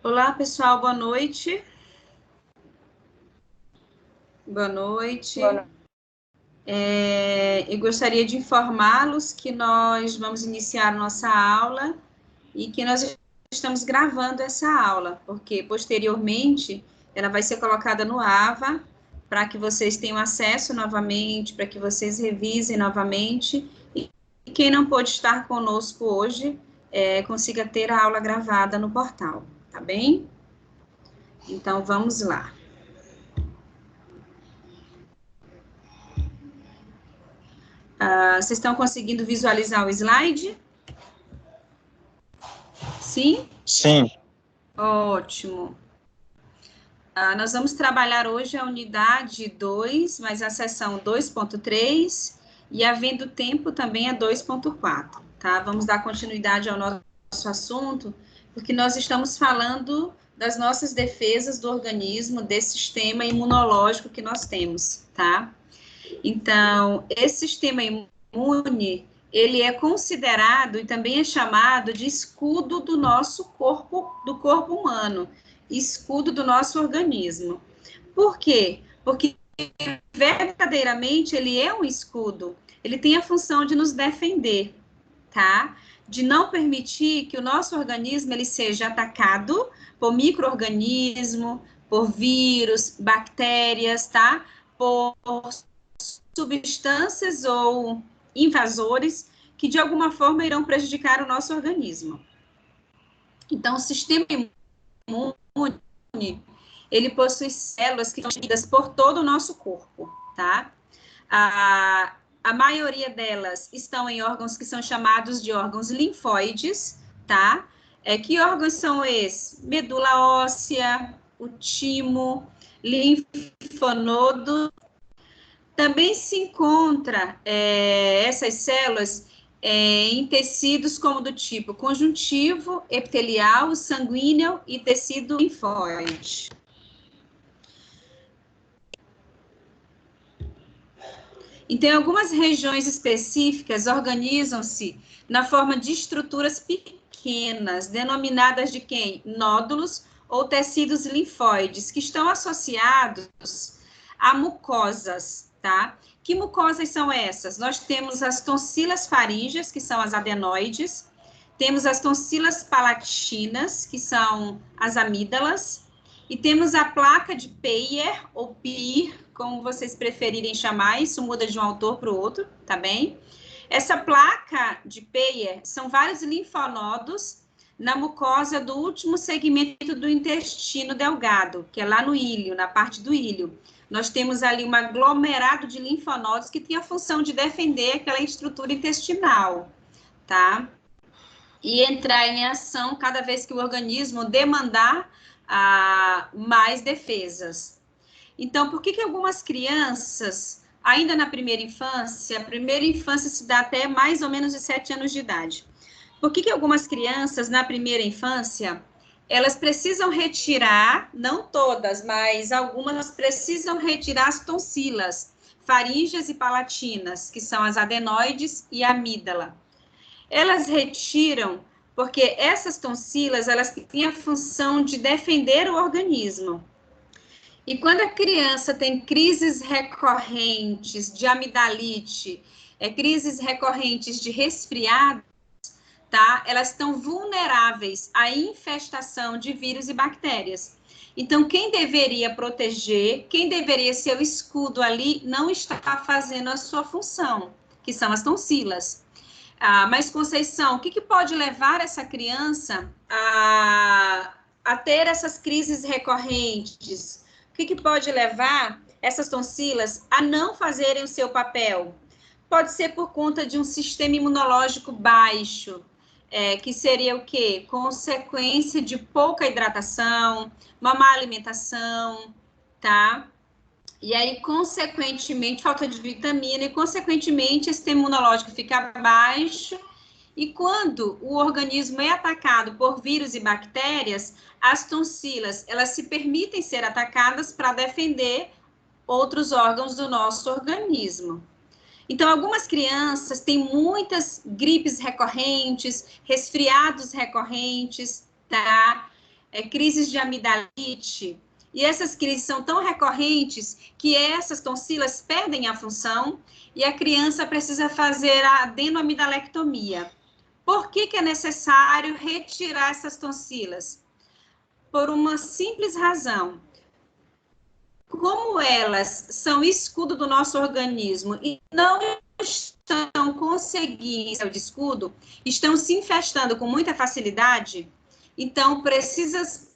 Olá, pessoal, boa noite. Boa noite. Boa noite. Eu gostaria de informá-los que nós vamos iniciar nossa aula e que nós estamos gravando essa aula, porque posteriormente ela vai ser colocada no AVA para que vocês tenham acesso novamente, para que vocês revisem novamente e quem não pôde estar conosco hoje consiga ter a aula gravada no portal, tá bem? Então, vamos lá. Vocês estão conseguindo visualizar o slide? Sim? Sim. Ótimo. Nós vamos trabalhar hoje a unidade 2, mas a seção 2.3, e havendo tempo também a 2.4, tá? Vamos dar continuidade ao nosso assunto, porque nós estamos falando das nossas defesas do organismo, desse sistema imunológico que nós temos, tá? Então, esse sistema imune, ele é considerado e também é chamado de escudo do nosso corpo, do corpo humano, escudo do nosso organismo. Por quê? Porque verdadeiramente ele é um escudo, ele tem a função de nos defender, tá? De não permitir que o nosso organismo ele seja atacado por micro-organismo, por vírus, bactérias, tá? Por substâncias ou invasores que de alguma forma irão prejudicar o nosso organismo. Então, o sistema imune, ele possui células que são divididas por todo o nosso corpo, tá? A maioria delas estão em órgãos que são chamados de órgãos linfóides, tá? Que órgãos são esses? Medula óssea, o timo, linfonodo. Também se encontra essas células em tecidos como do tipo conjuntivo, epitelial, sanguíneo e tecido linfóide. Então, algumas regiões específicas organizam-se na forma de estruturas pequenas, denominadas de quem? Nódulos ou tecidos linfóides, que estão associados a mucosas, tá? Que mucosas são essas? Nós temos as tonsilas faríngeas, que são as adenoides, temos as tonsilas palatinas, que são as amígdalas, e temos a placa de Peyer, ou Peer, como vocês preferirem chamar, isso muda de um autor para o outro, tá bem? Essa placa de Peyer são vários linfonodos na mucosa do último segmento do intestino delgado, que é lá no íleo, na parte do íleo. Nós temos ali um aglomerado de linfonodos que tem a função de defender aquela estrutura intestinal, tá? E entrar em ação cada vez que o organismo demandar mais defesas. Então, por que algumas crianças, ainda na primeira infância, a primeira infância se dá até mais ou menos de 7 anos de idade. Por que algumas crianças, na primeira infância, elas precisam retirar, não todas, mas algumas precisam retirar as tonsilas, faríngeas e palatinas, que são as adenoides e a amígdala. Elas retiram porque essas tonsilas, elas têm a função de defender o organismo. E quando a criança tem crises recorrentes de amidalite, crises recorrentes de resfriado, tá? Elas estão vulneráveis à infestação de vírus e bactérias. Então, quem deveria proteger, quem deveria ser o escudo ali, não está fazendo a sua função, que são as tonsilas. Mas, Conceição, o que pode levar essa criança a ter essas crises recorrentes? O que pode levar essas tonsilas a não fazerem o seu papel? Pode ser por conta de um sistema imunológico baixo, que seria o quê? Consequência de pouca hidratação, uma má alimentação, tá? E aí, consequentemente, falta de vitamina e, consequentemente, esse sistema imunológico fica baixo. E quando o organismo é atacado por vírus e bactérias, as tonsilas, elas se permitem ser atacadas para defender outros órgãos do nosso organismo. Então, algumas crianças têm muitas gripes recorrentes, resfriados recorrentes, tá? crises de amidalite, e essas crises são tão recorrentes que essas tonsilas perdem a função e a criança precisa fazer a adenoamidalectomia. Por que é necessário retirar essas tonsilas? Por uma simples razão. Como elas são escudo do nosso organismo e não estão conseguindo de escudo, estão se infestando com muita facilidade, então precisam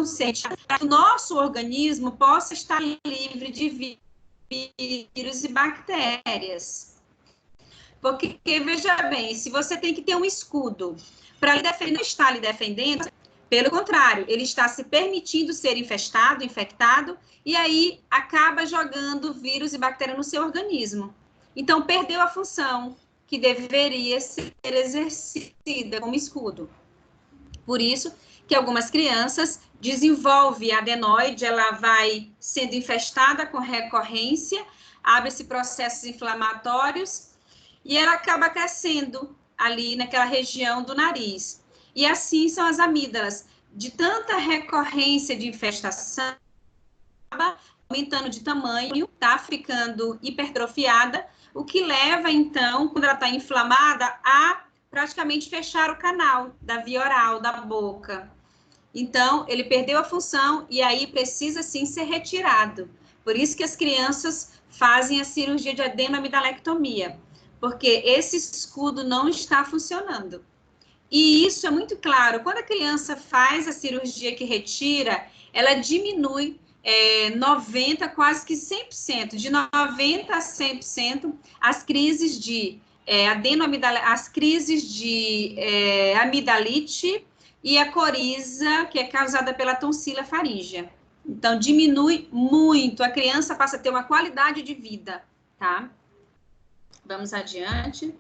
ser para que o nosso organismo possa estar livre de vírus e bactérias. Porque, veja bem, se você tem que ter um escudo para lhe defender, não está lhe defendendo, pelo contrário, ele está se permitindo ser infectado, e aí acaba jogando vírus e bactéria no seu organismo. Então, perdeu a função que deveria ser exercida como escudo. Por isso que algumas crianças desenvolvem a adenoide, ela vai sendo infestada com recorrência, abre-se processos inflamatórios, e ela acaba crescendo ali naquela região do nariz. E assim são as amígdalas. De tanta recorrência de infestação, aumentando de tamanho, tá ficando hipertrofiada, o que leva, então, quando ela está inflamada, a praticamente fechar o canal da via oral, da boca. Então, ele perdeu a função e aí precisa, sim, ser retirado. Por isso que as crianças fazem a cirurgia de adenoamidalectomia, porque esse escudo não está funcionando. E isso é muito claro. Quando a criança faz a cirurgia que retira, ela diminui 90%, quase que 100%, de 90% a 100%, as crises de amidalite e a coriza, que é causada pela tonsila faríngea. Então, diminui muito. A criança passa a ter uma qualidade de vida, tá? Vamos adiante.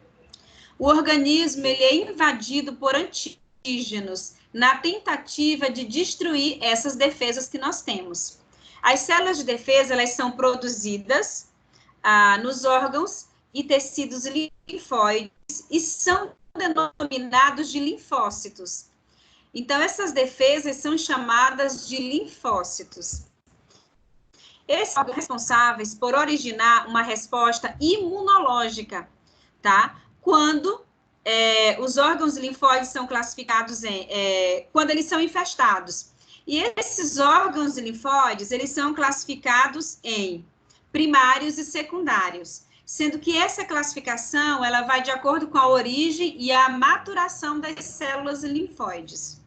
O organismo ele é invadido por antígenos na tentativa de destruir essas defesas que nós temos. As células de defesa elas são produzidas nos órgãos e tecidos linfóides e são denominados de linfócitos. Então, essas defesas são chamadas de linfócitos. Esses são responsáveis por originar uma resposta imunológica, tá? Quando os órgãos linfóides são classificados quando eles são infestados. E esses órgãos linfóides, eles são classificados em primários e secundários, sendo que essa classificação, ela vai de acordo com a origem e a maturação das células linfóides.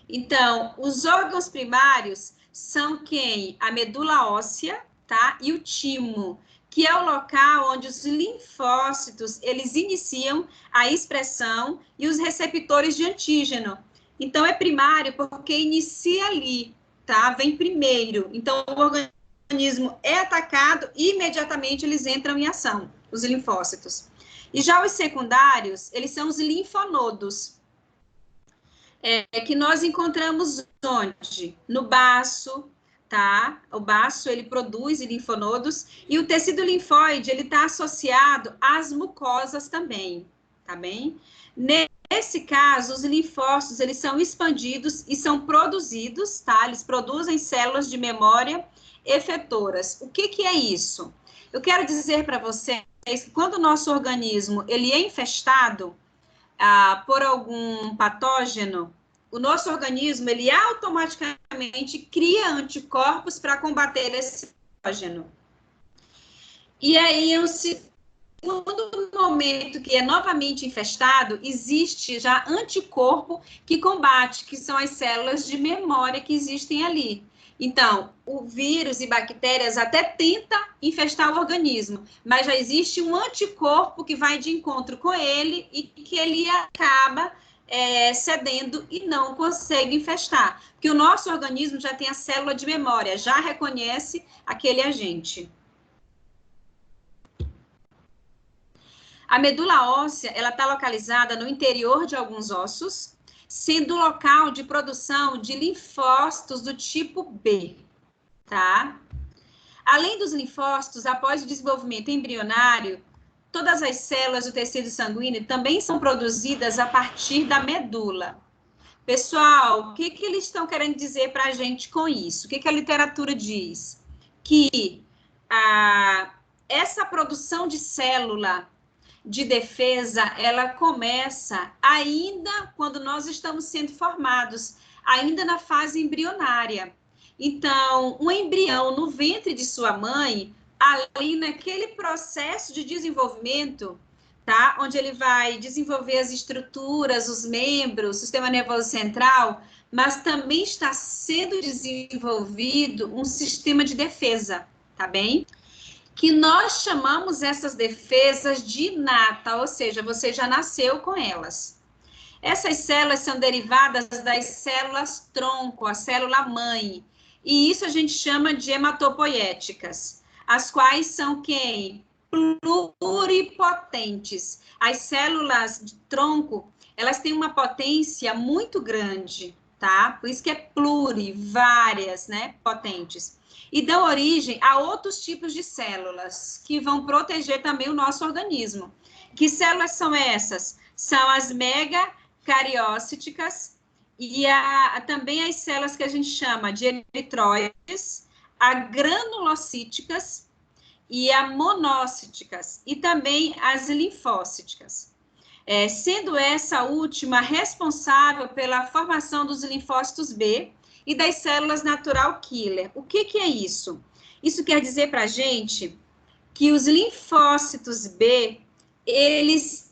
Então, os órgãos primários são quem? A medula óssea, tá? E o timo, que é o local onde os linfócitos, eles iniciam a expressão e os receptores de antígeno. Então, é primário porque inicia ali, tá? Vem primeiro. Então, o organismo é atacado e imediatamente eles entram em ação, os linfócitos. E já os secundários, eles são os linfonodos, que nós encontramos onde? No baço, tá? O baço, ele produz linfonodos, e o tecido linfóide, ele está associado às mucosas também, tá bem? Nesse caso, os linfócitos, eles são expandidos e são produzidos, tá? Eles produzem células de memória efetoras. O que é isso? Eu quero dizer para vocês que quando o nosso organismo, ele é infestado por algum patógeno, o nosso organismo, ele automaticamente cria anticorpos para combater esse patógeno. E aí, no segundo momento que é novamente infestado, existe já anticorpo que combate, que são as células de memória que existem ali. Então, o vírus e bactérias até tenta infestar o organismo, mas já existe um anticorpo que vai de encontro com ele e que ele acaba cedendo e não consegue infestar. Porque o nosso organismo já tem a célula de memória, já reconhece aquele agente. A medula óssea, ela está localizada no interior de alguns ossos, sendo o local de produção de linfócitos do tipo B, tá? Além dos linfócitos, após o desenvolvimento embrionário, todas as células do tecido sanguíneo também são produzidas a partir da medula. Pessoal, o que eles estão querendo dizer para a gente com isso? O que a literatura diz? Que essa produção de célula de defesa, ela começa ainda quando nós estamos sendo formados, ainda na fase embrionária. Então, um embrião no ventre de sua mãe, ali naquele processo de desenvolvimento, tá? Onde ele vai desenvolver as estruturas, os membros, o sistema nervoso central, mas também está sendo desenvolvido um sistema de defesa, tá bem? Que nós chamamos essas defesas de inata, ou seja, você já nasceu com elas. Essas células são derivadas das células tronco, a célula mãe, e isso a gente chama de hematopoéticas, as quais são quem? Pluripotentes. As células de tronco, elas têm uma potência muito grande, tá? Por isso que é pluri, várias, né, potentes. E dão origem a outros tipos de células que vão proteger também o nosso organismo. Que células são essas? São as megacariócitas e também as células que a gente chama de eritróides, a granulocíticas e a monocíticas, e também as linfócitas. Sendo essa última responsável pela formação dos linfócitos B, e das células natural killer. O que é isso? Isso quer dizer para a gente que os linfócitos B, eles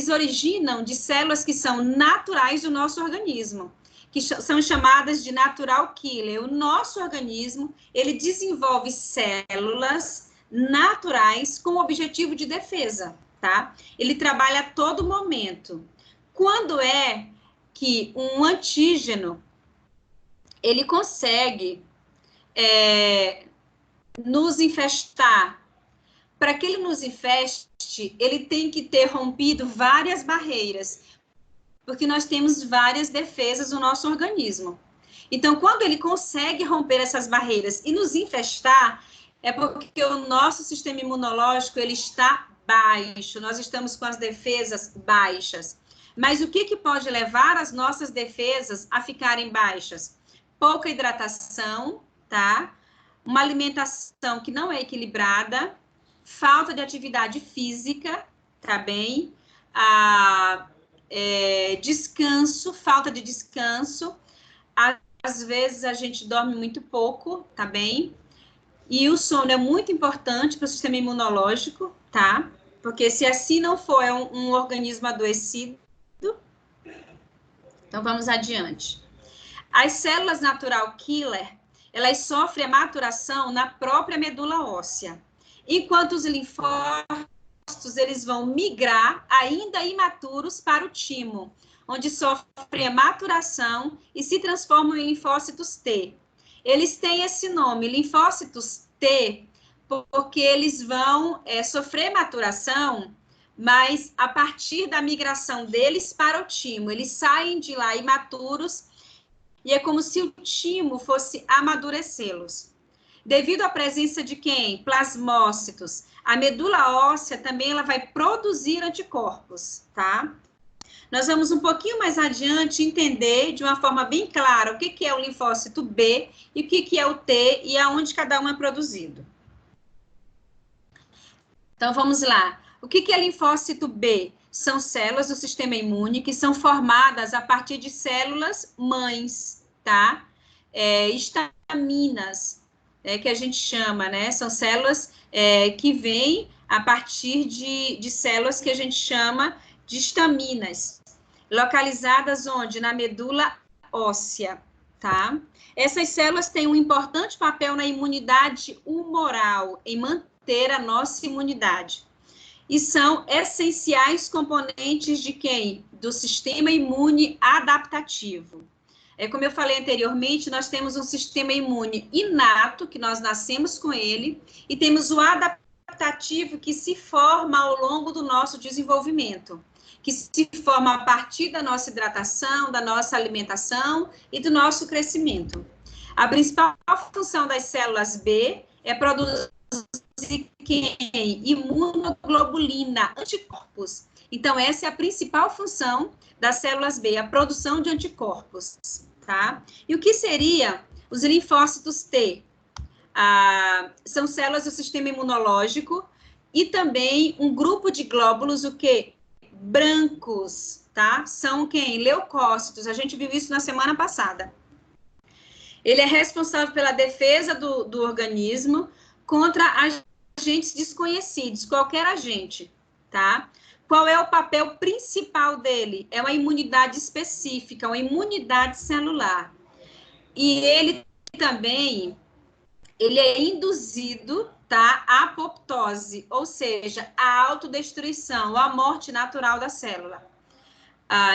originam de células que são naturais do nosso organismo, que são chamadas de natural killer. O nosso organismo, ele desenvolve células naturais com o objetivo de defesa, tá? Ele trabalha a todo momento. Quando é que um antígeno ele consegue nos infestar? Para que ele nos infeste, ele tem que ter rompido várias barreiras, porque nós temos várias defesas no nosso organismo. Então, quando ele consegue romper essas barreiras e nos infestar, é porque o nosso sistema imunológico ele está baixo, nós estamos com as defesas baixas. Mas o que pode levar as nossas defesas a ficarem baixas? Pouca hidratação, tá? Uma alimentação que não é equilibrada, falta de atividade física, tá bem? Descanso, falta de descanso. Às vezes a gente dorme muito pouco, tá bem? E o sono é muito importante para o sistema imunológico, tá? Porque se assim não for, é um organismo adoecido. Então, vamos adiante. As células natural killer, elas sofrem a maturação na própria medula óssea, enquanto os linfócitos, eles vão migrar, ainda imaturos, para o timo, onde sofrem a maturação e se transformam em linfócitos T. Eles têm esse nome, linfócitos T, porque eles vão sofrer maturação, mas a partir da migração deles para o timo, eles saem de lá imaturos, e é como se o timo fosse amadurecê-los. Devido à presença de quem? Plasmócitos. A medula óssea também ela vai produzir anticorpos, tá? Nós vamos um pouquinho mais adiante entender de uma forma bem clara o que é o linfócito B e o que é o T e aonde cada um é produzido. Então, vamos lá. O que é linfócito B? São células do sistema imune que são formadas a partir de células mães, tá? Estaminas, que a gente chama, né? São células que vêm a partir de células que a gente chama de estaminas, localizadas onde? Na medula óssea, tá? Essas células têm um importante papel na imunidade humoral, em manter a nossa imunidade. E são essenciais componentes de quem? Do sistema imune adaptativo. Como eu falei anteriormente, nós temos um sistema imune inato, que nós nascemos com ele, e temos o adaptativo que se forma ao longo do nosso desenvolvimento, que se forma a partir da nossa hidratação, da nossa alimentação e do nosso crescimento. A principal função das células B é produzir quem? Imunoglobulina, anticorpos. Então, essa é a principal função das células B, a produção de anticorpos, tá? E o que seria os linfócitos T? São células do sistema imunológico e também um grupo de glóbulos, o quê? Brancos, tá? São quem? Leucócitos. A gente viu isso na semana passada. Ele é responsável pela defesa do organismo contra agentes desconhecidos, qualquer agente, tá? Qual é o papel principal dele? É uma imunidade específica, uma imunidade celular. E ele também, ele é induzido, tá? À apoptose, ou seja, a autodestruição, a morte natural da célula.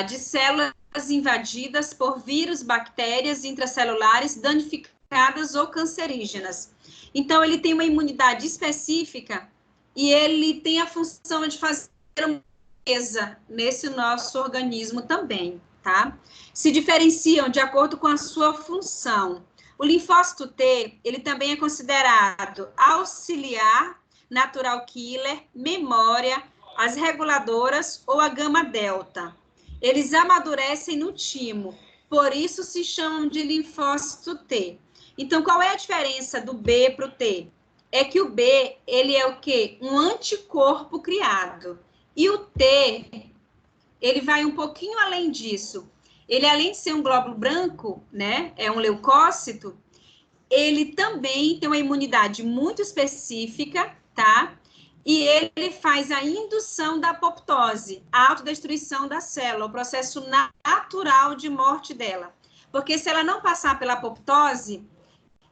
De células invadidas por vírus, bactérias intracelulares danificadas ou cancerígenas. Então, ele tem uma imunidade específica e ele tem a função de fazer uma defesa nesse nosso organismo também, tá? Se diferenciam de acordo com a sua função. O linfócito T, ele também é considerado auxiliar, natural killer, memória, as reguladoras ou a gama-delta. Eles amadurecem no timo, por isso se chamam de linfócito T. Então, qual é a diferença do B para o T? É que o B, ele é o quê? Um anticorpo criado. E o T, ele vai um pouquinho além disso. Ele, além de ser um glóbulo branco, né, é um leucócito, ele também tem uma imunidade muito específica, tá? E ele faz a indução da apoptose, a autodestruição da célula, o processo natural de morte dela. Porque se ela não passar pela apoptose,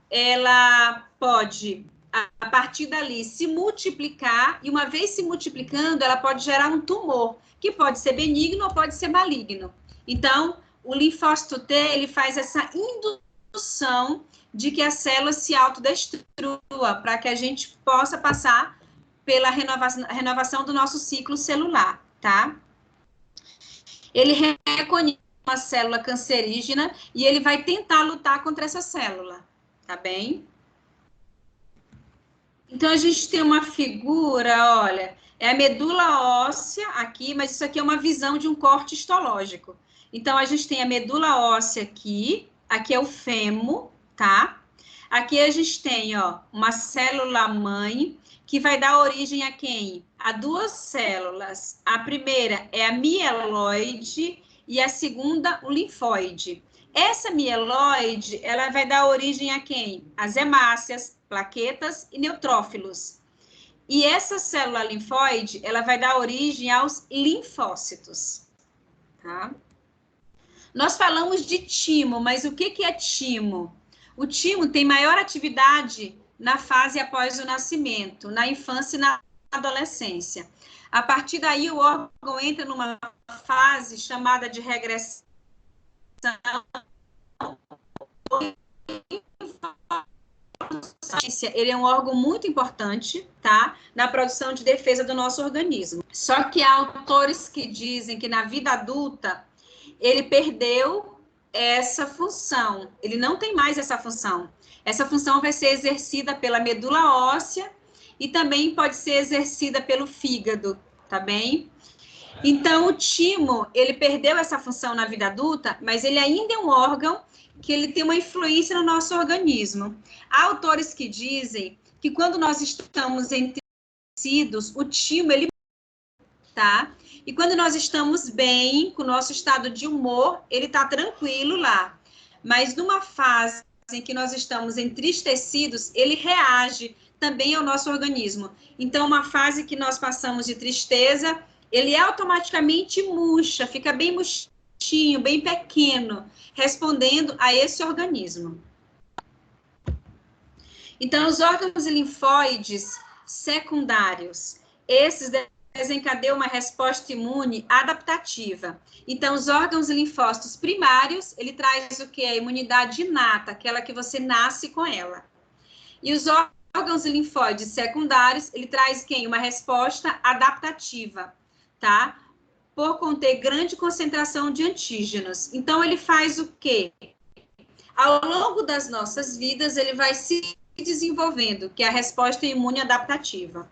ela pode, a partir dali, se multiplicar, e uma vez se multiplicando, ela pode gerar um tumor, que pode ser benigno ou pode ser maligno. Então, o linfócito T, ele faz essa indução de que a célula se autodestrua, para que a gente possa passar pela renovação do nosso ciclo celular, tá? Ele reconhece uma célula cancerígena e ele vai tentar lutar contra essa célula, tá bem? Então, a gente tem uma figura, olha, é a medula óssea aqui, mas isso aqui é uma visão de um corte histológico. Então, a gente tem a medula óssea aqui é o fêmur, tá? Aqui a gente tem, ó, uma célula-mãe, que vai dar origem a quem? A duas células. A primeira é a mieloide e a segunda, o linfóide. Essa mieloide, ela vai dar origem a quem? As hemácias, plaquetas e neutrófilos. E essa célula linfóide, ela vai dar origem aos linfócitos, tá? Nós falamos de timo, mas o que é timo? O timo tem maior atividade na fase após o nascimento, na infância e na adolescência. A partir daí, o órgão entra numa fase chamada de regressão. Ele é um órgão muito importante, tá? Na produção de defesa do nosso organismo. Só que há autores que dizem que na vida adulta ele perdeu essa função. Ele não tem mais essa função. Essa função vai ser exercida pela medula óssea e também pode ser exercida pelo fígado, tá bem? Então, o timo, ele perdeu essa função na vida adulta, mas ele ainda é um órgão que ele tem uma influência no nosso organismo. Há autores que dizem que quando nós estamos em tecidos, o timo, ele tá? E quando nós estamos bem, com o nosso estado de humor, ele tá tranquilo lá. Mas numa fase em que nós estamos entristecidos, ele reage também ao nosso organismo. Então, uma fase que nós passamos de tristeza, ele automaticamente murcha, fica bem murchinho, bem pequeno, respondendo a esse organismo. Então, os órgãos linfóides secundários, esses desencadeiam uma resposta imune adaptativa. Então, os órgãos linfócitos primários, ele traz o que? A imunidade inata, aquela que você nasce com ela. E os órgãos linfóides secundários, ele traz quem? Uma resposta adaptativa, tá? Por conter grande concentração de antígenos. Então, ele faz o quê? Ao longo das nossas vidas, ele vai se desenvolvendo, que é a resposta imune adaptativa.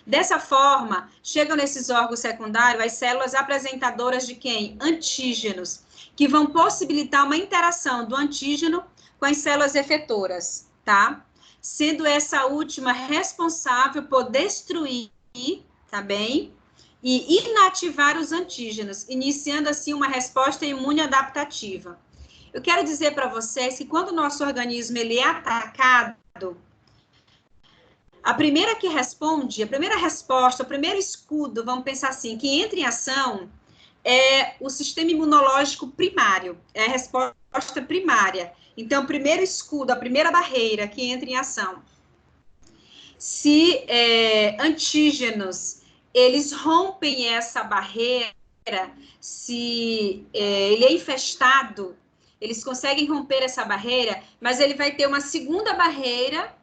Dessa forma, chegam nesses órgãos secundários as células apresentadoras de quem? Antígenos, que vão possibilitar uma interação do antígeno com as células efetoras, tá? Sendo essa última responsável por destruir, tá bem? E inativar os antígenos, iniciando assim uma resposta imune adaptativa. Eu quero dizer para vocês que quando o nosso organismo ele é atacado, a primeira que responde, a primeira resposta, o primeiro escudo, vamos pensar assim, que entra em ação é o sistema imunológico primário, é a resposta primária. Então, o primeiro escudo, a primeira barreira que entra em ação. Se antígenos, eles rompem essa barreira, se ele é infestado, eles conseguem romper essa barreira, mas ele vai ter uma segunda barreira,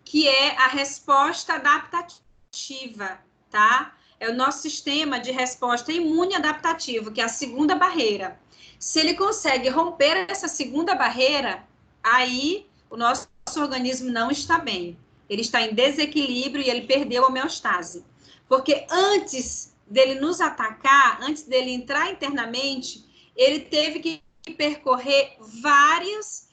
que é a resposta adaptativa, tá? É o nosso sistema de resposta imune adaptativo, que é a segunda barreira. Se ele consegue romper essa segunda barreira, aí o nosso organismo não está bem. Ele está em desequilíbrio e ele perdeu a homeostase. Porque antes dele nos atacar, antes dele entrar internamente, ele teve que percorrer várias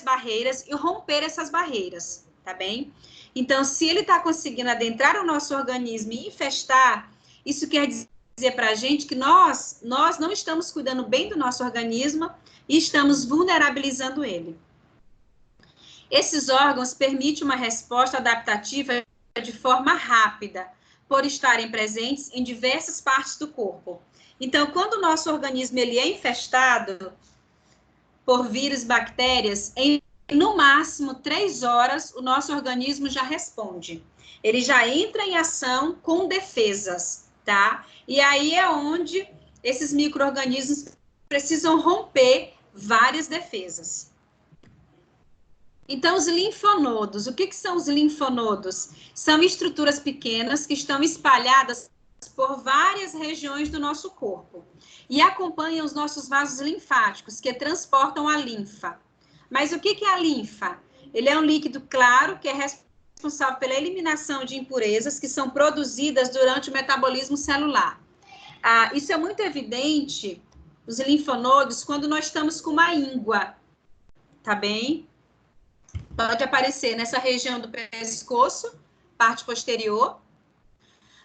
barreiras e romper essas barreiras, tá bem? Então, se ele está conseguindo adentrar o nosso organismo e infestar, isso quer dizer para a gente que nós não estamos cuidando bem do nosso organismo e estamos vulnerabilizando ele. Esses órgãos permitem uma resposta adaptativa de forma rápida, por estarem presentes em diversas partes do corpo. Então, quando o nosso organismo ele é infestado por vírus, bactérias, no máximo 3 horas, o nosso organismo já responde. Ele já entra em ação com defesas, tá? E aí é onde esses micro-organismos precisam romper várias defesas. Então, os linfonodos, o que são os linfonodos? São estruturas pequenas que estão espalhadas por várias regiões do nosso corpo e acompanham os nossos vasos linfáticos, que transportam a linfa. Mas o que é a linfa? Ele é um líquido claro que é responsável pela eliminação de impurezas que são produzidas durante o metabolismo celular. Isso é muito evidente, os linfonodos, quando nós estamos com uma íngua, tá bem? Pode aparecer nessa região do pescoço, parte posterior,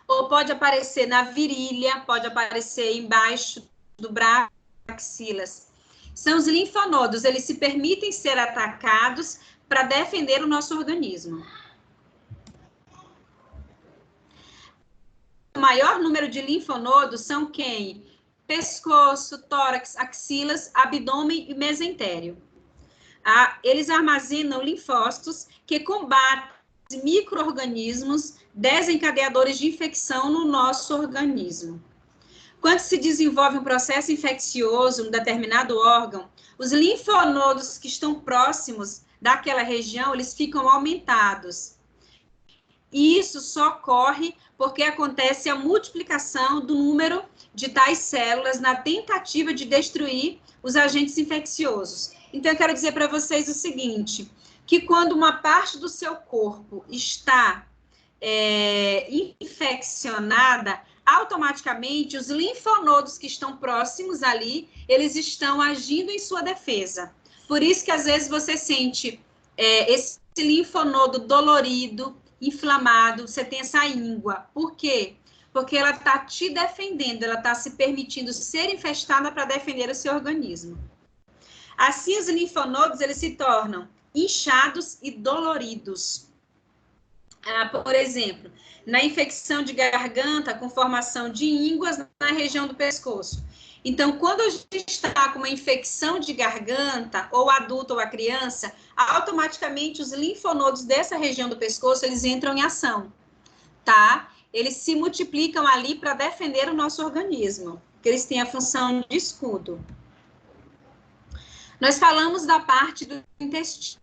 ou pode aparecer na virilha, pode aparecer embaixo do braço, axilas. São os linfonodos, eles se permitem ser atacados para defender o nosso organismo. O maior número de linfonodos são quem? Pescoço, tórax, axilas, abdômen e mesentério. Eles armazenam linfócitos que combatem micro-organismos desencadeadores de infecção no nosso organismo. Quando se desenvolve um processo infeccioso em um determinado órgão, os linfonodos que estão próximos daquela região, eles ficam aumentados. E isso só ocorre porque acontece a multiplicação do número de tais células na tentativa de destruir os agentes infecciosos. Então, eu quero dizer para vocês o seguinte, que quando uma parte do seu corpo está infeccionada, automaticamente os linfonodos que estão próximos ali, eles estão agindo em sua defesa. Por isso que às vezes você sente esse linfonodo dolorido, inflamado, você tem essa íngua. Por quê? Porque ela está te defendendo, ela está se permitindo ser infestada para defender o seu organismo. Assim, os linfonodos, eles se tornam inchados e doloridos. Por exemplo, na infecção de garganta com formação de ínguas na região do pescoço. Então, quando a gente está com uma infecção de garganta, ou adulto ou a criança, automaticamente os linfonodos dessa região do pescoço, eles entram em ação, tá? Eles se multiplicam ali para defender o nosso organismo, porque eles têm a função de escudo. Nós falamos da parte do intestino.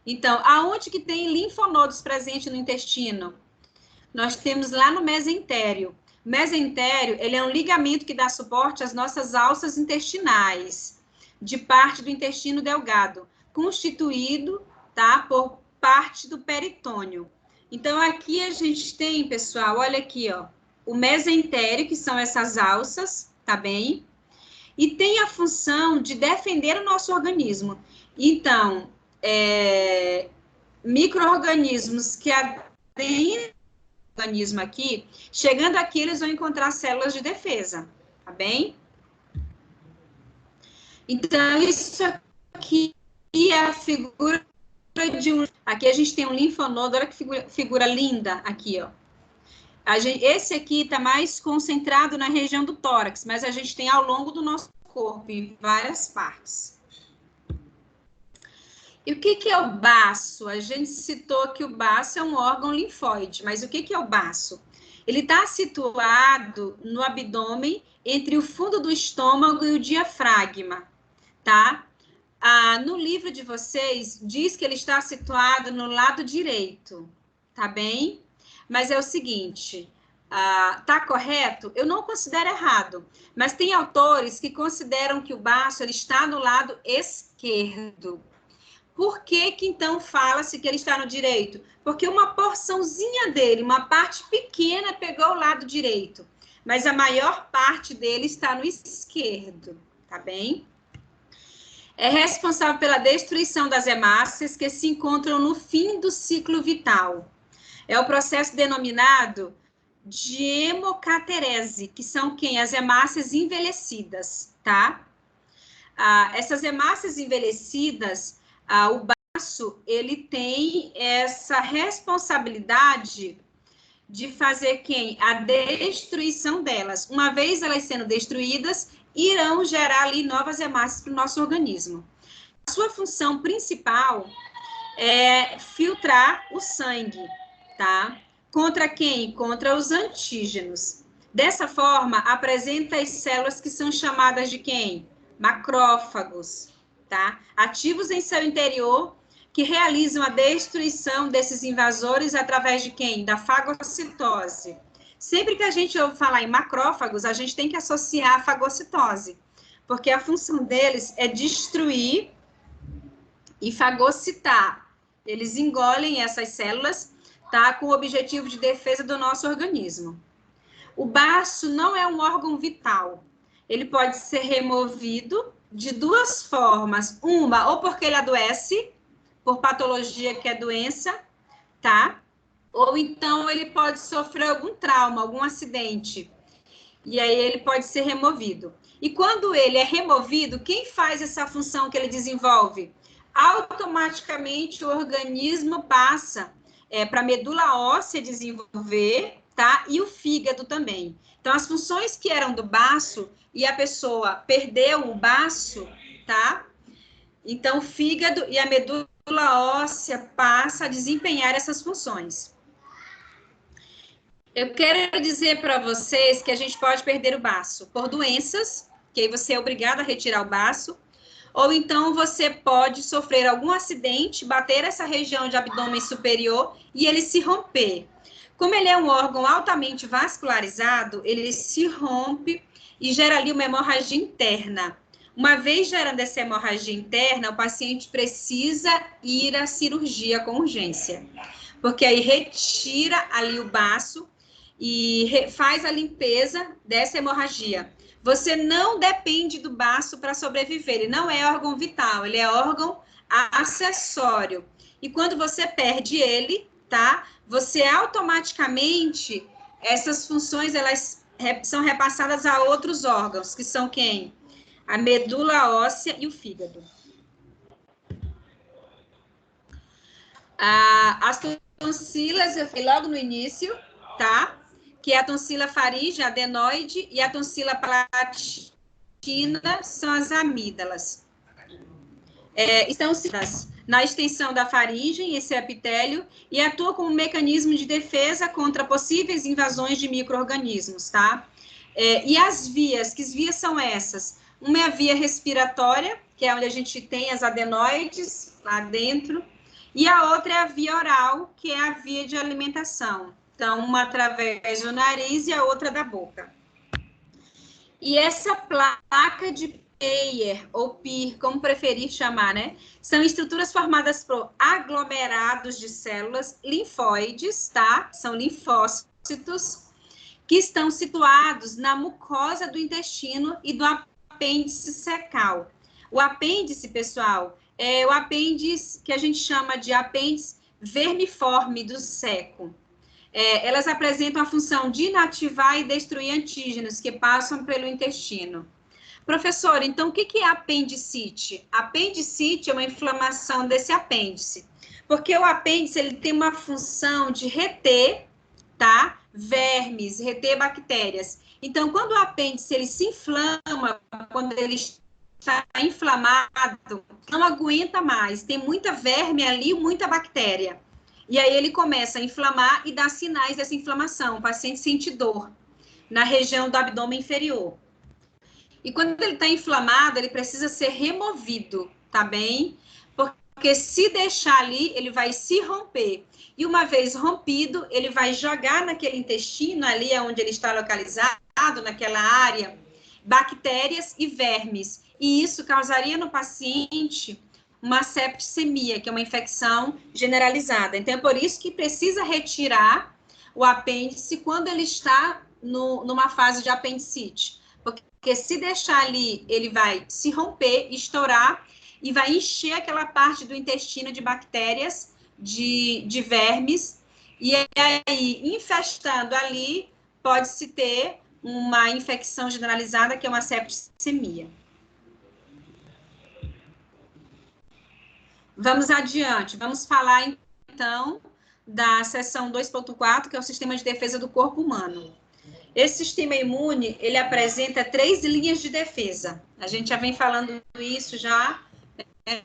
Então, aonde que tem linfonodos presentes no intestino? Nós temos lá no mesentério. O mesentério, ele é um ligamento que dá suporte às nossas alças intestinais, de parte do intestino delgado, constituído, tá, por parte do peritônio. Então, aqui a gente tem, pessoal, olha aqui, ó, o mesentério, que são essas alças, tá bem? E tem a função de defender o nosso organismo. Então, micro-organismos que adentram o organismo aqui, chegando aqui, eles vão encontrar células de defesa, tá bem? Então, isso aqui é a figura de um... Aqui a gente tem um linfonodo, olha que figura linda aqui, ó. Esse aqui está mais concentrado na região do tórax, mas a gente tem ao longo do nosso corpo, em várias partes. E o que é o baço? A gente citou que o baço é um órgão linfóide, mas o que é o baço? Ele está situado no abdômen, entre o fundo do estômago e o diafragma, tá? No livro de vocês, diz que ele está situado no lado direito, tá bem? Mas é o seguinte, tá correto? Eu não considero errado, mas tem autores que consideram que o baço ele está no lado esquerdo. Por que então fala-se que ele está no direito? Porque uma porçãozinha dele, uma parte pequena, pegou o lado direito, mas a maior parte dele está no esquerdo, tá bem? É responsável pela destruição das hemácias que se encontram no fim do ciclo vital. É o processo denominado de hemocaterese, que são quem? As hemácias envelhecidas, tá? Essas hemácias envelhecidas, o baço, ele tem essa responsabilidade de fazer quem? A destruição delas. Uma vez elas sendo destruídas, irão gerar ali novas hemácias para o nosso organismo. A sua função principal é filtrar o sangue, tá? Contra quem? Contra os antígenos. Dessa forma, apresenta as células que são chamadas de quem? Macrófagos, tá? Ativos em seu interior, que realizam a destruição desses invasores através de quem? Da fagocitose. Sempre que a gente ouve falar em macrófagos, a gente tem que associar a fagocitose, porque a função deles é destruir e fagocitar. Eles engolem essas células, tá? Com o objetivo de defesa do nosso organismo. O baço não é um órgão vital. Ele pode ser removido de duas formas. Uma, ou porque ele adoece, por patologia que é doença, tá? Ou então ele pode sofrer algum trauma, algum acidente. E aí ele pode ser removido. E quando ele é removido, quem faz essa função que ele desenvolve? Automaticamente o organismo passa para a medula óssea desenvolver, tá? E o fígado também. Então, as funções que eram do baço e a pessoa perdeu o baço, tá? Então, o fígado e a medula óssea passa a desempenhar essas funções. Eu quero dizer para vocês que a gente pode perder o baço por doenças, que aí você é obrigado a retirar o baço, ou então você pode sofrer algum acidente, bater essa região de abdômen superior e ele se romper. Como ele é um órgão altamente vascularizado, ele se rompe e gera ali uma hemorragia interna. Uma vez gerando essa hemorragia interna, o paciente precisa ir à cirurgia com urgência, porque aí retira ali o baço e faz a limpeza dessa hemorragia. Você não depende do baço para sobreviver, ele não é órgão vital, ele é órgão acessório. E quando você perde ele, tá? Você automaticamente, essas funções, elas são repassadas a outros órgãos, que são quem? A medula óssea e o fígado. As tonsilas, eu falei logo no início, tá? Que é a tonsila faríngea, adenoide, e a tonsila palatina são as amígdalas. Estão na extensão da faringe, esse epitélio, e atua como mecanismo de defesa contra possíveis invasões de micro-organismos, tá? E as vias, que vias são essas? Uma é a via respiratória, que é onde a gente tem as adenoides lá dentro, e a outra é a via oral, que é a via de alimentação. Então, uma através do nariz e a outra da boca. E essa placa de Meyer, ou PIR, como preferir chamar, né? São estruturas formadas por aglomerados de células linfóides, tá? São linfócitos, que estão situados na mucosa do intestino e do apêndice cecal. O apêndice, pessoal, é o apêndice que a gente chama de apêndice vermiforme do seco. Elas apresentam a função de inativar e destruir antígenos que passam pelo intestino. Professor, então o que é apendicite? Apendicite é uma inflamação desse apêndice, porque o apêndice ele tem uma função de reter, tá? Vermes, reter bactérias. Então, quando o apêndice ele se inflama, quando ele está inflamado, não aguenta mais, tem muita verme ali, muita bactéria. E aí ele começa a inflamar e dá sinais dessa inflamação. O paciente sente dor na região do abdômen inferior. E quando ele está inflamado, ele precisa ser removido, tá bem? Porque se deixar ali, ele vai se romper. E uma vez rompido, ele vai jogar naquele intestino, ali onde ele está localizado, naquela área, bactérias e vermes. E isso causaria no paciente uma septicemia, que é uma infecção generalizada. Então, é por isso que precisa retirar o apêndice quando ele está numa fase de apendicite. Porque se deixar ali, ele vai se romper, estourar, e vai encher aquela parte do intestino de bactérias, de vermes, e aí, infestando ali, pode-se ter uma infecção generalizada, que é uma septicemia. Vamos adiante, vamos falar, então, da seção 2.4, que é o sistema de defesa do corpo humano. Esse sistema imune, ele apresenta 3 linhas de defesa. A gente já vem falando isso já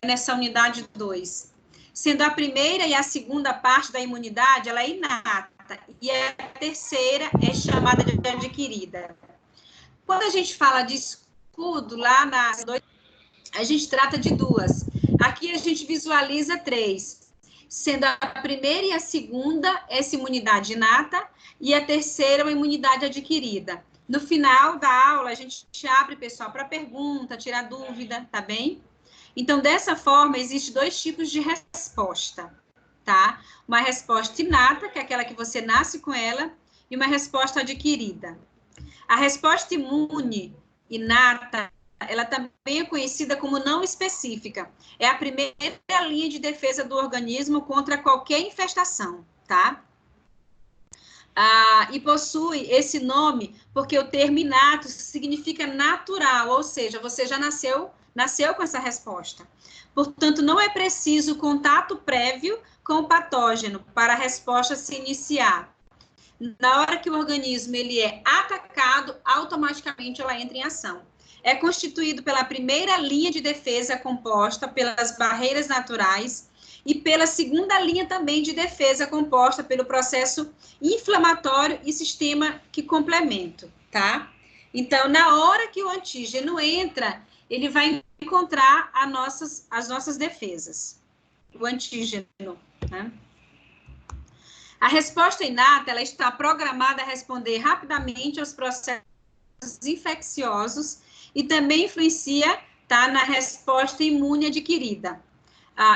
nessa unidade 2. Sendo a primeira e a segunda parte da imunidade, ela é inata, e a terceira é chamada de adquirida. Quando a gente fala de escudo, lá na 2, a gente trata de 2. Aqui a gente visualiza 3. Sendo a primeira e a segunda essa imunidade inata, e a terceira uma imunidade adquirida. No final da aula, a gente abre, pessoal, para pergunta, tirar dúvida, tá bem? Então, dessa forma, existem 2 tipos de resposta, tá? Uma resposta inata, que é aquela que você nasce com ela, e uma resposta adquirida. A resposta imune inata, ela também é conhecida como não específica. É a primeira linha de defesa do organismo contra qualquer infestação, tá? E possui esse nome porque o termo inato significa natural, ou seja, você já nasceu com essa resposta. Portanto, não é preciso contato prévio com o patógeno para a resposta se iniciar. Na hora que o organismo ele é atacado, automaticamente ela entra em ação. É constituído pela primeira linha de defesa composta pelas barreiras naturais e pela segunda linha também de defesa composta pelo processo inflamatório e sistema que complementa, tá? Então, na hora que o antígeno entra, ele vai encontrar as nossas defesas, o antígeno, né? A resposta inata, ela está programada a responder rapidamente aos processos infecciosos e também influencia, tá, na resposta imune adquirida.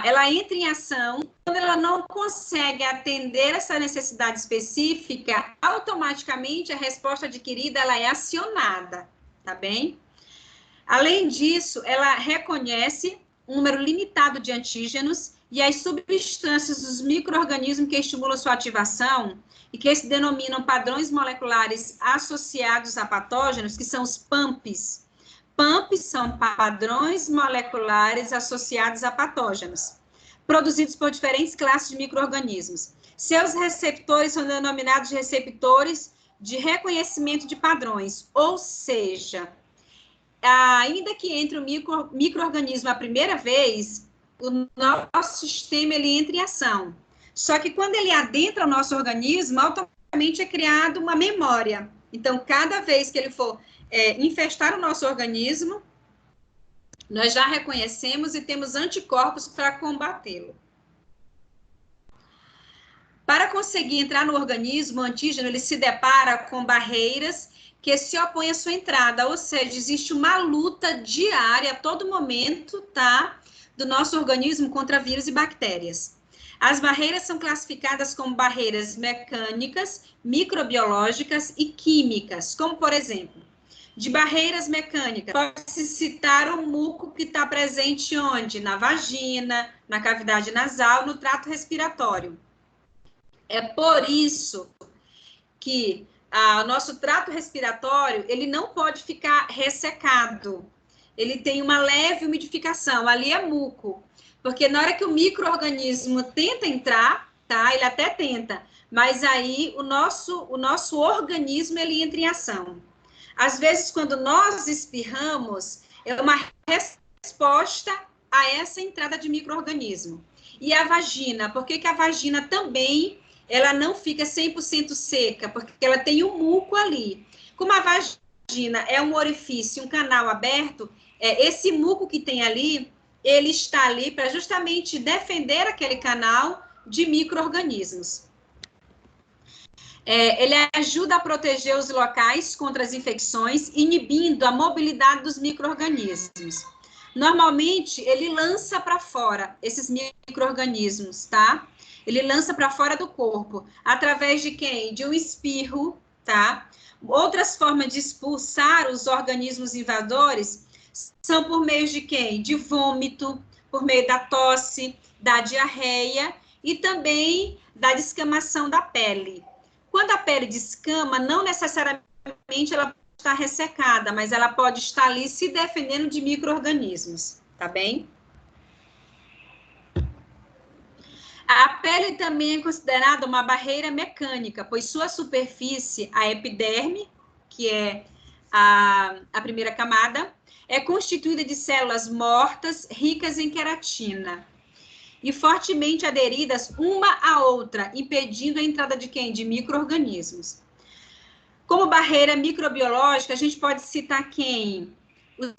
Ela entra em ação, quando ela não consegue atender essa necessidade específica, automaticamente a resposta adquirida ela é acionada, tá bem? Além disso, ela reconhece um número limitado de antígenos e as substâncias dos micro-organismos que estimulam sua ativação e que se denominam padrões moleculares associados a patógenos, que são os PAMPs. PAMPs são padrões moleculares associados a patógenos, produzidos por diferentes classes de micro-organismos. Seus receptores são denominados receptores de reconhecimento de padrões, ou seja, ainda que entre o micro-organismo a primeira vez, o nosso sistema ele entra em ação. Só que quando ele adentra o nosso organismo, automaticamente é criada uma memória. Então, cada vez que ele for infestar o nosso organismo, nós já reconhecemos e temos anticorpos para combatê-lo. Para conseguir entrar no organismo, o antígeno ele se depara com barreiras que se opõem à sua entrada, ou seja, existe uma luta diária a todo momento, tá, do nosso organismo contra vírus e bactérias. As barreiras são classificadas como barreiras mecânicas, microbiológicas e químicas, como, por exemplo, de barreiras mecânicas, pode-se citar o muco que está presente onde? Na vagina, na cavidade nasal, no trato respiratório. É por isso que o nosso trato respiratório, ele não pode ficar ressecado. Ele tem uma leve umidificação, ali é muco. Porque na hora que o micro-organismo tenta entrar, tá? Ele até tenta, mas aí o nosso organismo, ele entra em ação. Às vezes, quando nós espirramos, é uma resposta a essa entrada de micro-organismo. E a vagina, por que a vagina também, ela não fica 100% seca? Porque ela tem um muco ali. Como a vagina é um orifício, um canal aberto, esse muco que tem ali, ele está ali para justamente defender aquele canal de micro-organismos. Ele ajuda a proteger os locais contra as infecções, inibindo a mobilidade dos micro-organismos. Normalmente, ele lança para fora esses micro-organismos, tá? Ele lança para fora do corpo, através de quem? De um espirro, tá? Outras formas de expulsar os organismos invasores são por meio de quem? De vômito, por meio da tosse, da diarreia e também da descamação da pele. Quando a pele descama, não necessariamente ela está ressecada, mas ela pode estar ali se defendendo de micro-organismos, tá bem? A pele também é considerada uma barreira mecânica, pois sua superfície, a epiderme, que é a primeira camada, é constituída de células mortas, ricas em queratina, e fortemente aderidas uma à outra, impedindo a entrada de quem? De micro-organismos. Como barreira microbiológica, a gente pode citar quem?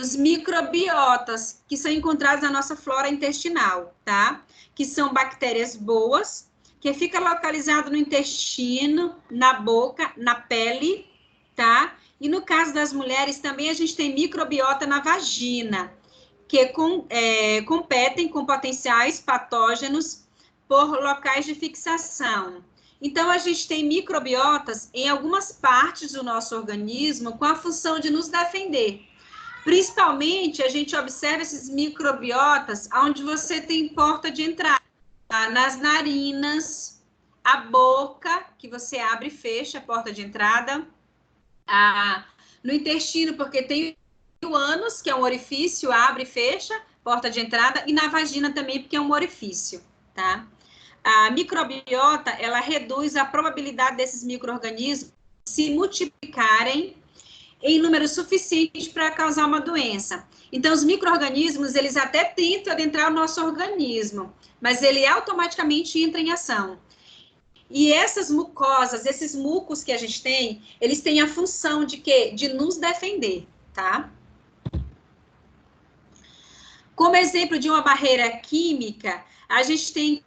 Os microbiotas, que são encontrados na nossa flora intestinal, tá? Que são bactérias boas, que fica localizado no intestino, na boca, na pele, tá? E no caso das mulheres, também a gente tem microbiota na vagina, que competem com potenciais patógenos por locais de fixação. Então, a gente tem microbiotas em algumas partes do nosso organismo com a função de nos defender. Principalmente, a gente observa esses microbiotas onde você tem porta de entrada, tá? Nas narinas, a boca, que você abre e fecha a porta de entrada, no intestino, porque tem o ânus, que é um orifício, abre e fecha, porta de entrada, e na vagina também, porque é um orifício, tá? A microbiota, ela reduz a probabilidade desses micro-organismos se multiplicarem em número suficiente para causar uma doença. Então, os micro-organismos, eles até tentam adentrar o nosso organismo, mas ele automaticamente entra em ação. E essas mucosas, esses mucos que a gente tem, eles têm a função de quê? De nos defender, tá? Como exemplo de uma barreira química, a gente tem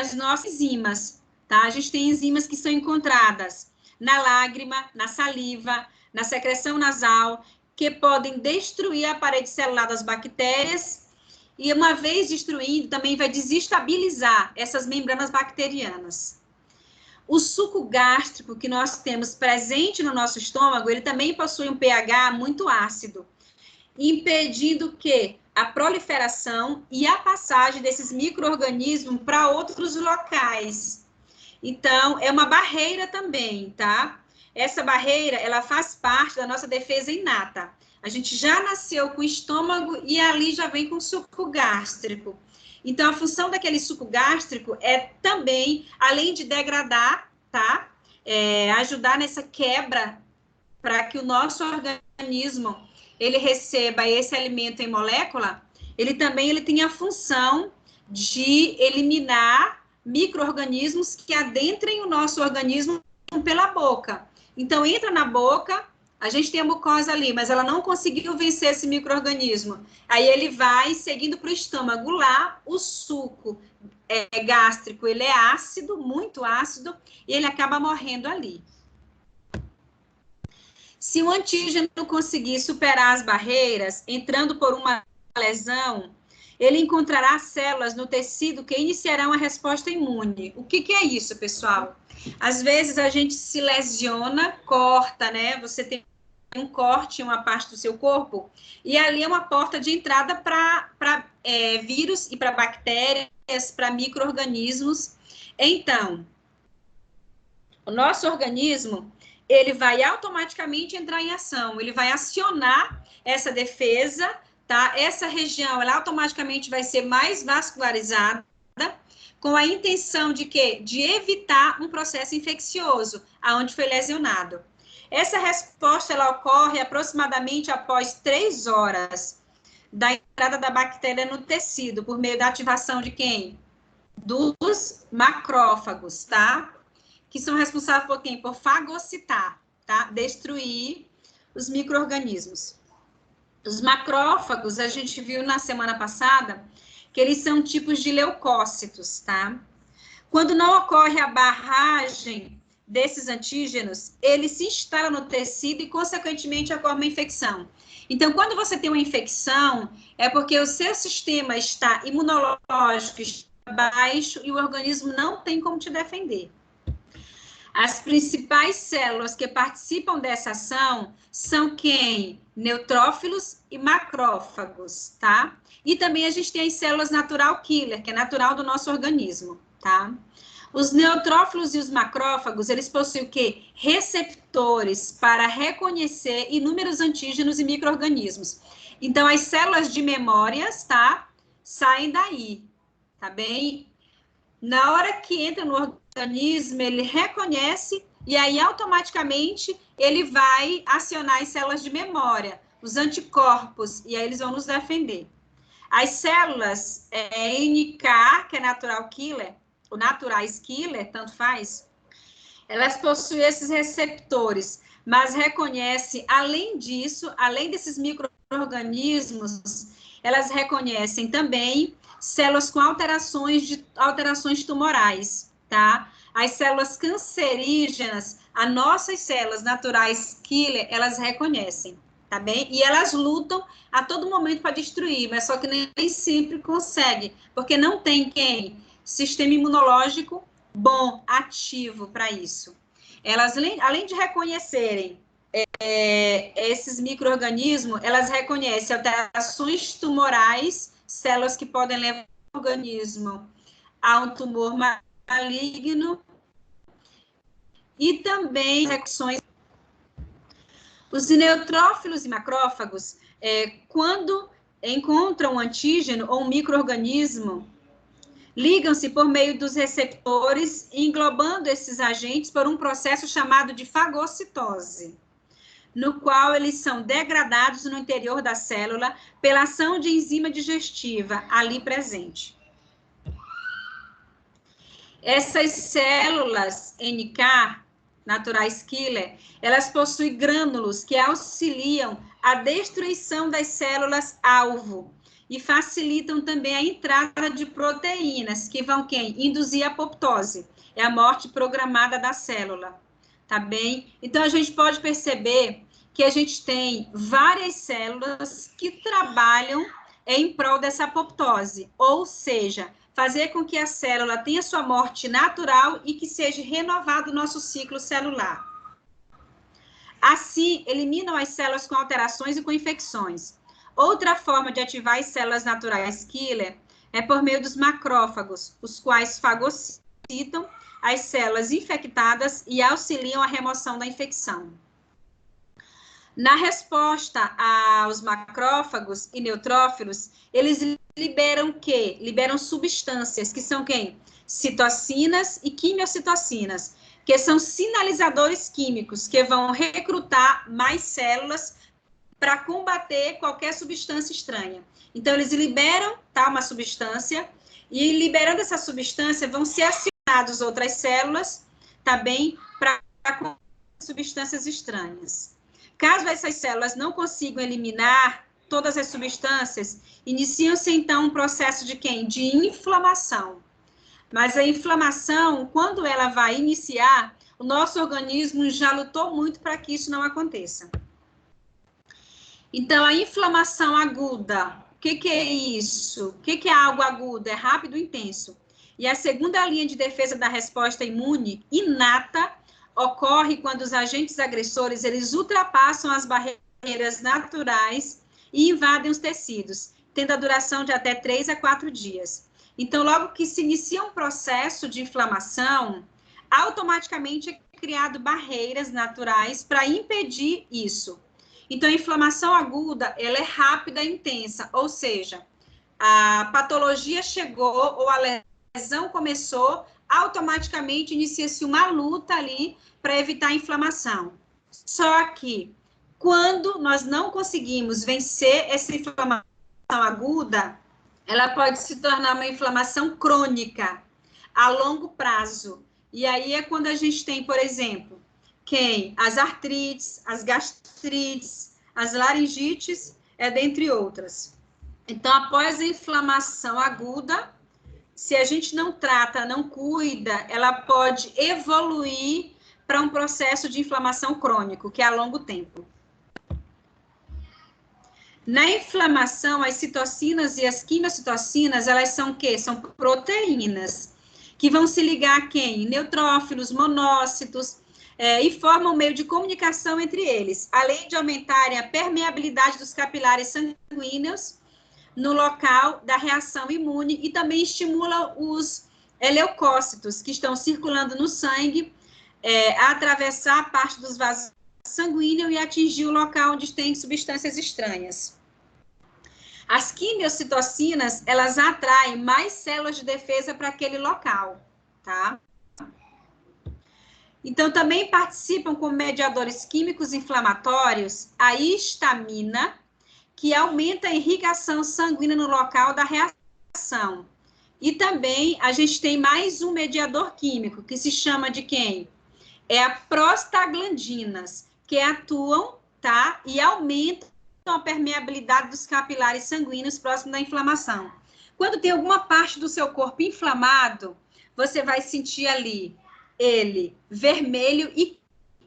as nossas enzimas, tá? A gente tem enzimas que são encontradas na lágrima, na saliva, na secreção nasal, que podem destruir a parede celular das bactérias e, uma vez destruindo, também vai desestabilizar essas membranas bacterianas. O suco gástrico que nós temos presente no nosso estômago, ele também possui um pH muito ácido, impedindo que a proliferação e a passagem desses micro-organismos para outros locais. Então, é uma barreira também, tá? Essa barreira, ela faz parte da nossa defesa inata. A gente já nasceu com o estômago e ali já vem com suco gástrico. Então, a função daquele suco gástrico é também, além de degradar, tá? Ajudar nessa quebra para que o nosso organismo ele receba esse alimento em molécula, ele também tem a função de eliminar micro-organismos que adentrem o nosso organismo pela boca. Então, entra na boca, A gente tem a mucosa ali, mas ela não conseguiu vencer esse micro-organismo. Aí ele vai seguindo para o estômago. Lá, o suco gástrico, ele é ácido, muito ácido, e ele acaba morrendo ali. Se o antígeno conseguir superar as barreiras, entrando por uma lesão, ele encontrará células no tecido que iniciarão a resposta imune. O que é isso, pessoal? Às vezes a gente se lesiona, corta, né? Você tem um corte em uma parte do seu corpo, e ali é uma porta de entrada para vírus e para bactérias, para micro-organismos. Então, o nosso organismo, ele vai automaticamente entrar em ação, ele vai acionar essa defesa, tá? Essa região, ela automaticamente vai ser mais vascularizada, com a intenção de quê? De evitar um processo infeccioso, aonde foi lesionado. Essa resposta, ela ocorre aproximadamente após 3 horas da entrada da bactéria no tecido, por meio da ativação de quem? Dos macrófagos, tá? Que são responsáveis por quem? Por fagocitar, tá? Destruir os micro-organismos. Os macrófagos, a gente viu na semana passada, que eles são tipos de leucócitos, tá? Quando não ocorre a barragem desses antígenos, ele se instala no tecido e, consequentemente, ocorre uma infecção. Então, quando você tem uma infecção, é porque o seu sistema está imunológico está baixo e o organismo não tem como te defender. As principais células que participam dessa ação são quem? Neutrófilos e macrófagos, tá? E também a gente tem as células natural killer, que é natural do nosso organismo, tá? Os neutrófilos e os macrófagos, eles possuem o quê? Receptores para reconhecer inúmeros antígenos e micro-organismos. Então, as células de memórias, tá? Saem daí, tá bem? Na hora que entra no organismo, ele reconhece e aí automaticamente ele vai acionar as células de memória, os anticorpos, e aí eles vão nos defender. As células NK, que é natural killer, o naturais killer, tanto faz, elas possuem esses receptores, mas reconhece, além disso, além desses micro-organismos, elas reconhecem também células com alterações tumorais, tá? As células cancerígenas, as nossas células naturais killer, elas reconhecem, tá bem? E elas lutam a todo momento para destruir, mas só que nem sempre consegue, porque não tem quem? Sistema imunológico bom, ativo para isso. Elas, além de reconhecerem esses micro-organismos, elas reconhecem alterações tumorais, células que podem levar o organismo a um tumor maligno e também infecções. Os neutrófilos e macrófagos, quando encontram um antígeno ou um micro-organismo, ligam-se por meio dos receptores, englobando esses agentes por um processo chamado de fagocitose, no qual eles são degradados no interior da célula pela ação de enzima digestiva ali presente. Essas células NK, naturais killer, elas possuem grânulos que auxiliam a destruição das células-alvo e facilitam também a entrada de proteínas, que vão quem? Induzir a apoptose, é a morte programada da célula, tá bem? Então, a gente pode perceber que a gente tem várias células que trabalham em prol dessa apoptose, ou seja, fazer com que a célula tenha sua morte natural e que seja renovado o nosso ciclo celular. Assim, eliminam as células com alterações e com infecções. Outra forma de ativar as células naturais killer é por meio dos macrófagos, os quais fagocitam as células infectadas e auxiliam a remoção da infecção. Na resposta aos macrófagos e neutrófilos, eles liberam o quê? Liberam substâncias, que são quem? Citocinas e quimiocitocinas, que são sinalizadores químicos, que vão recrutar mais células para combater qualquer substância estranha. Então, eles liberam, tá, uma substância, e liberando essa substância, vão ser acionadas outras células, tá bem? Para substâncias estranhas. Caso essas células não consigam eliminar todas as substâncias, iniciam-se, então, um processo de quem? De inflamação. Mas a inflamação, quando ela vai iniciar, o nosso organismo já lutou muito para que isso não aconteça. Então, a inflamação aguda, o que é isso? O que é algo agudo? É rápido e intenso. E a segunda linha de defesa da resposta imune inata ocorre quando os agentes agressores, eles ultrapassam as barreiras naturais e invadem os tecidos, tendo a duração de até 3 a 4 dias. Então, logo que se inicia um processo de inflamação, automaticamente é criado barreiras naturais para impedir isso. Então, a inflamação aguda, ela é rápida e intensa, ou seja, a patologia chegou ou a lesão começou, automaticamente inicia-se uma luta ali para evitar a inflamação. Só que, quando nós não conseguimos vencer essa inflamação aguda, ela pode se tornar uma inflamação crônica, a longo prazo. E aí é quando a gente tem, por exemplo, as artrites, as gastrites, as laringites, dentre outras. Então, após a inflamação aguda, se a gente não trata, não cuida, ela pode evoluir para um processo de inflamação crônico, que é a longo tempo. Na inflamação, as citocinas e as quimiocitocinas, elas são o quê? São proteínas que vão se ligar a quem? Neutrófilos, monócitos, e formam um meio de comunicação entre eles, além de aumentarem a permeabilidade dos capilares sanguíneos no local da reação imune e também estimula os leucócitos que estão circulando no sangue a atravessar a parte dos vasos sanguíneos e atingir o local onde tem substâncias estranhas. As quimiocitocinas, elas atraem mais células de defesa para aquele local, tá? Então, também participam como mediadores químicos inflamatórios a histamina, que aumenta a irrigação sanguínea no local da reação. E também a gente tem mais um mediador químico, que se chama de quem? É a prostaglandinas, que atuam, tá? E aumentam a permeabilidade dos capilares sanguíneos próximo da inflamação. Quando tem alguma parte do seu corpo inflamado, você vai sentir ali ele vermelho e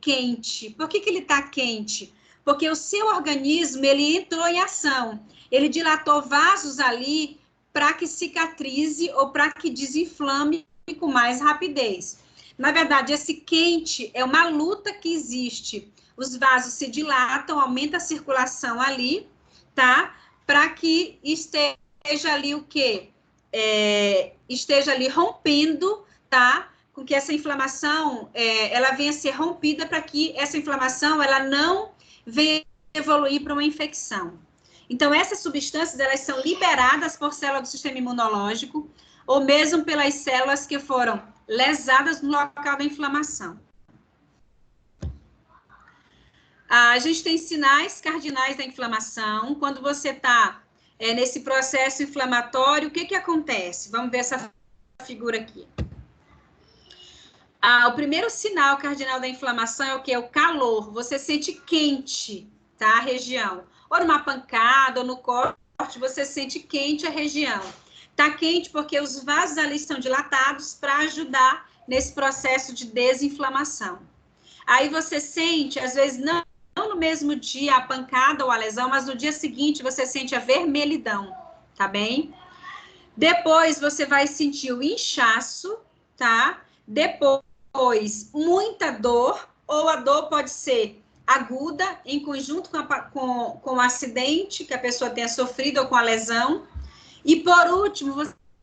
quente. Por que ele está quente? Porque o seu organismo, ele entrou em ação. Ele dilatou vasos ali para que cicatrize ou para que desinflame com mais rapidez. Na verdade, esse quente é uma luta que existe. Os vasos se dilatam, aumenta a circulação ali, tá? Para que esteja ali o quê? Esteja ali rompendo, tá? Com que essa inflamação, ela venha a ser rompida para que essa inflamação, ela não venha evoluir para uma infecção. Então, essas substâncias, elas são liberadas por células do sistema imunológico ou mesmo pelas células que foram lesadas no local da inflamação. A gente tem sinais cardinais da inflamação. Quando você está nesse processo inflamatório, o que acontece? Vamos ver essa figura aqui. O primeiro sinal cardinal da inflamação é o que? É o calor. Você sente quente, tá? A região. Ou numa pancada, ou no corte, você sente quente a região. Tá quente porque os vasos ali estão dilatados para ajudar nesse processo de desinflamação. Aí você sente, às vezes, não no mesmo dia a pancada ou a lesão, mas no dia seguinte você sente a vermelhidão, tá bem? Depois você vai sentir o inchaço, tá? Depois, muita dor, ou a dor pode ser aguda, em conjunto com o acidente que a pessoa tenha sofrido ou com a lesão. E, por último,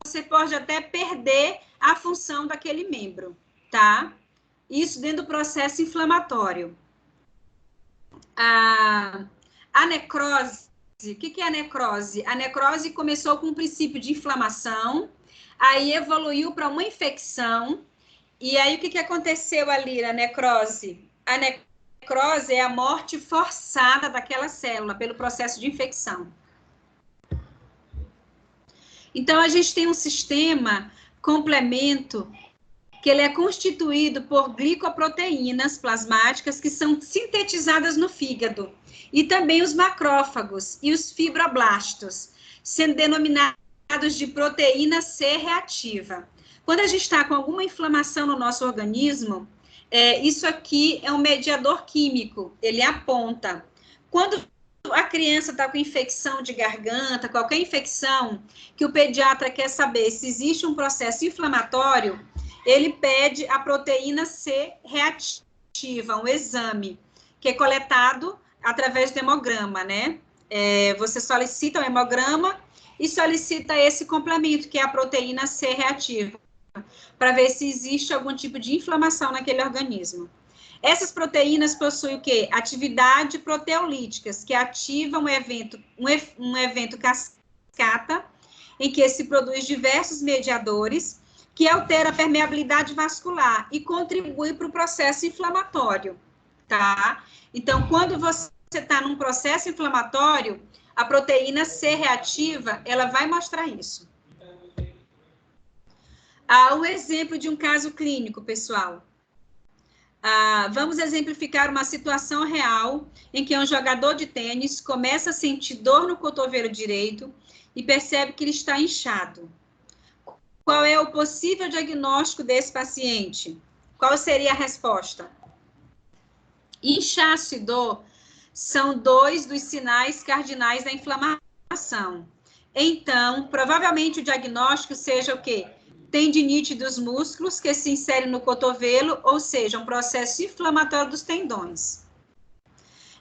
você pode até perder a função daquele membro, tá? Isso dentro do processo inflamatório. A necrose, o que é a necrose? A necrose começou com um princípio de inflamação, aí evoluiu para uma infecção, e aí o que aconteceu ali na necrose? A necrose é a morte forçada daquela célula pelo processo de infecção. Então, a gente tem um sistema complemento que ele é constituído por glicoproteínas plasmáticas que são sintetizadas no fígado, e também os macrófagos e os fibroblastos, sendo denominados de proteína C reativa. Quando a gente está com alguma inflamação no nosso organismo, isso aqui é um mediador químico, ele aponta. Quando a criança está com infecção de garganta, qualquer infecção, que o pediatra quer saber se existe um processo inflamatório, ele pede a proteína C reativa, um exame, que é coletado através do hemograma, né? Você solicita o hemograma e solicita esse complemento, que é a proteína C reativa, para ver se existe algum tipo de inflamação naquele organismo. Essas proteínas possuem o quê? Atividade proteolíticas, que ativam um evento cascata, em que se produz diversos mediadores, que altera a permeabilidade vascular e contribui para o processo inflamatório, tá? Então, quando você está num processo inflamatório, a proteína C reativa, ela vai mostrar isso. Um exemplo de um caso clínico, pessoal. Vamos exemplificar uma situação real em que um jogador de tênis começa a sentir dor no cotovelo direito e percebe que ele está inchado. Qual é o possível diagnóstico desse paciente? Qual seria a resposta? Inchaço e dor são dois dos sinais cardinais da inflamação. Então, provavelmente o diagnóstico seja o quê? Tendinite dos músculos que se insere no cotovelo, ou seja, um processo inflamatório dos tendões.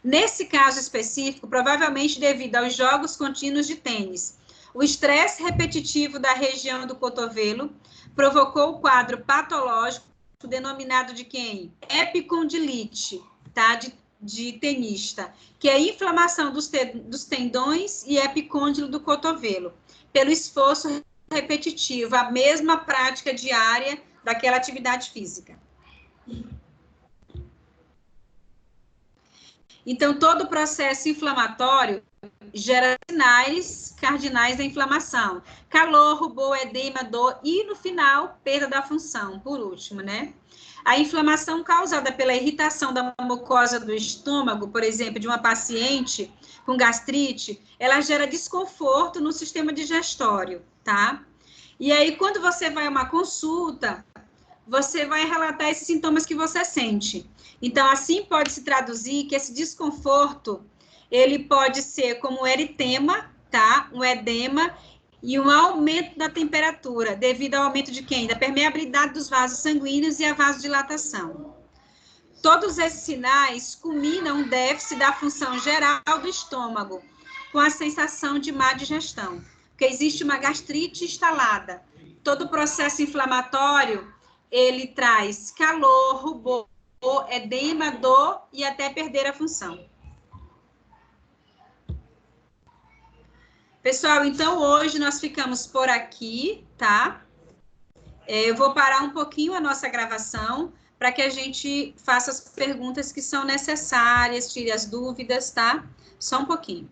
Nesse caso específico, provavelmente devido aos jogos contínuos de tênis, o estresse repetitivo da região do cotovelo provocou o quadro patológico denominado de quem? Epicondilite, tá? De tenista, que é a inflamação dos tendões e epicôndilo do cotovelo, pelo esforço repetitivo, a mesma prática diária daquela atividade física. Então, todo o processo inflamatório gera sinais cardinais da inflamação. Calor, rubor, edema, dor e, no final, perda da função, por último, né? A inflamação causada pela irritação da mucosa do estômago, por exemplo, de uma paciente com gastrite, ela gera desconforto no sistema digestório, tá? E aí, quando você vai a uma consulta, você vai relatar esses sintomas que você sente. Então, assim pode se traduzir que esse desconforto, ele pode ser como eritema, tá? Um edema e um aumento da temperatura, devido ao aumento de quem? Da permeabilidade dos vasos sanguíneos e a vasodilatação. Todos esses sinais culminam um déficit da função geral do estômago, com a sensação de má digestão, porque existe uma gastrite instalada. Todo o processo inflamatório, ele traz calor, rubor, edema, dor e até perder a função. Pessoal, então hoje nós ficamos por aqui, tá? Eu vou parar um pouquinho a nossa gravação para que a gente faça as perguntas que são necessárias, tire as dúvidas, tá? Só um pouquinho.